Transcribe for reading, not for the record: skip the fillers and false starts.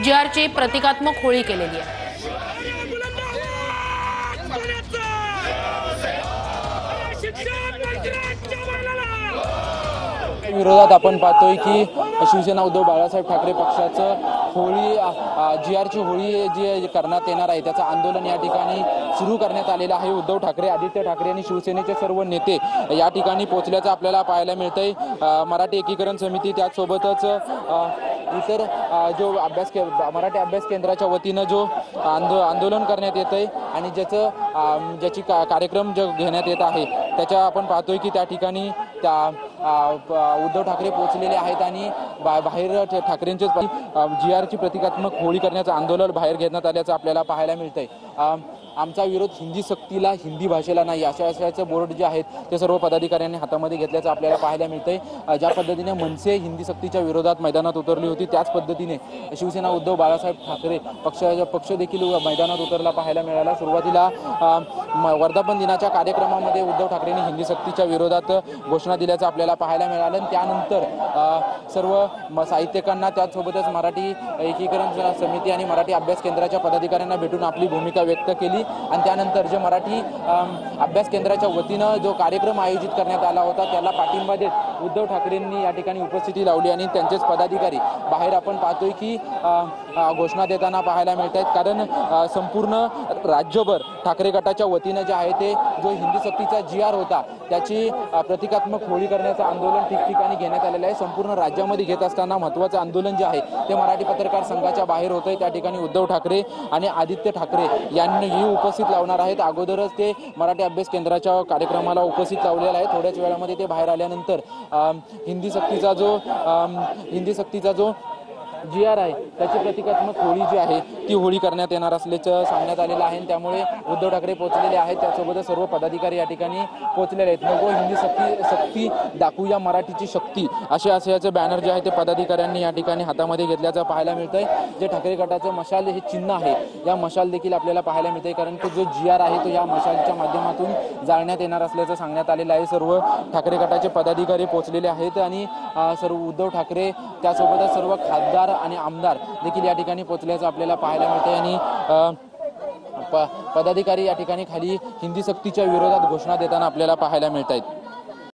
जीआरची प्रतिकात्मक होळी केलेली आहे। विरोधात आपण पाहतोय की शिवसेना उद्धव बाळासाहेब ठाकरे पक्षाचं होळी जीआरची होळी जी करण्यात येणार आहे त्याचं आंदोलन या ठिकाणी सुरू करण्यात आलेलं आहे। उद्धव ठाकरे, आदित्य ठाकरे आणि शिवसेनेचे सर्व नेते या ठिकाणी पोहोचल्याचं आपल्याला पाहायला मिळतंय। मराठी एकीकरण समिती त्याचसोबतच इतर जो मराठी अभ्यास केंद्राच्या वतीनं जो आंदोलन करण्यात येतंय आणि ज्याची कार्यक्रम जो घेण्यात येत आहे त्याच्या आपण पाहतोय की त्या ठिकाणी उद्धव ठाकरे पोहोचलेले आहेत आणि बाहेर ठाकरेंचे जीआरची प्रतिकात्मक होळी करण्याचं आंदोलन बाहेर घेण्यात आल्याचं आपल्याला पाहायला मिळतंय। आमचा विरोध हिंदी सक्तीला, हिंदी भाषेला नाही अशाचं बोर्ड जे आहेत ते सर्व पदाधिकाऱ्यांनी हातामध्ये घेतल्याचं आपल्याला पाहायला मिळतंय। ज्या पद्धतीने मनसे हिंदी सक्तीच्या विरोधात मैदानात उतरली होती त्याच पद्धतीने शिवसेना उद्धव बाळासाहेब ठाकरे पक्ष देखील मैदानात उतरला पाहायला मिळाला। सुरुवातीला वर्धापन दिनाच्या कार्यक्रमामध्ये उद्धव ठाकरेंनी हिंदी सक्तीच्या विरोधात घोषणा दिल्याचं आपल्याला पाहायला मिळालं आणि त्यानंतर सर्व साहित्यिकांना त्याचसोबतच मराठी एकीकरण समिती आणि मराठी अभ्यास केंद्राच्या पदाधिकाऱ्यांना भेटून आपली भूमिका व्यक्त केली आणि त्यानंतर जे मराठी अभ्यास केंद्राच्या वतीनं जो कार्यक्रम आयोजित करण्यात आला होता त्याला पाठिंबा देत उद्धव ठाकरेंनी या ठिकाणी उपस्थिती लावली आणि त्यांचेच पदाधिकारी बाहेर आपण पाहतोय की घोषणा देताना पाहायला मिळत आहेत। कारण संपूर्ण राज्यभर ठाकरे गटाच्या वतीनं जे आहे ते जो हिंदी सक्तीचा जीआर होता त्याची प्रतिकात्मक होळी करण्याचं आंदोलन ठिकठिकाणी घेण्यात आलेलं आहे। संपूर्ण राज्यामध्ये घेत असताना महत्त्वाचं आंदोलन जे आहे ते मराठी पत्रकार संघाच्या बाहेर होतंय। त्या ठिकाणी उद्धव ठाकरे आणि आदित्य ठाकरे यांनीही उपस्थित लावणार आहेत। अगोदरच ते मराठी अभ्यास केंद्राच्या कार्यक्रमाला उपस्थित लावलेला आहे। थोड्याच वेळामध्ये ते बाहेर आल्यानंतर हिंदी सक्तीचा जो जीआर आहे त्याची प्रतिकात्मक होळी जी आहे ती होळी करण्यात येणार असल्याचं सांगण्यात आलेलं आहे। त्यामुळे उद्धव ठाकरे पोहोचलेले आहेत, त्यासोबतच सर्व पदाधिकारी या ठिकाणी पोहोचलेले आहेत। नको हिंदी सक्ती दाखवूया मराठीची शक्ती अशाचं बॅनर जे आहे ते पदाधिकाऱ्यांनी या ठिकाणी हातामध्ये घेतल्याचं पाहायला मिळतंय। जे ठाकरे गटाचं मशाल हे चिन्ह आहे या मशाल देखील आपल्याला पाहायला मिळतंय, कारण की जो जीआर आहे तो या मशालच्या माध्यमातून जाळण्यात येणार असल्याचं सांगण्यात आलेलं आहे। सर्व ठाकरे गटाचे पदाधिकारी पोहोचलेले आहेत आणि सर्व उद्धव ठाकरे त्यासोबतच सर्व खासदार आणि आमदार देखील या ठिकाणी पोहोचल्याचं आपल्याला पाहायला मिळतंय आणि पदाधिकारी या ठिकाणी खाली हिंदी सक्तीच्या विरोधात घोषणा देताना आपल्याला पाहायला मिळत आहेत।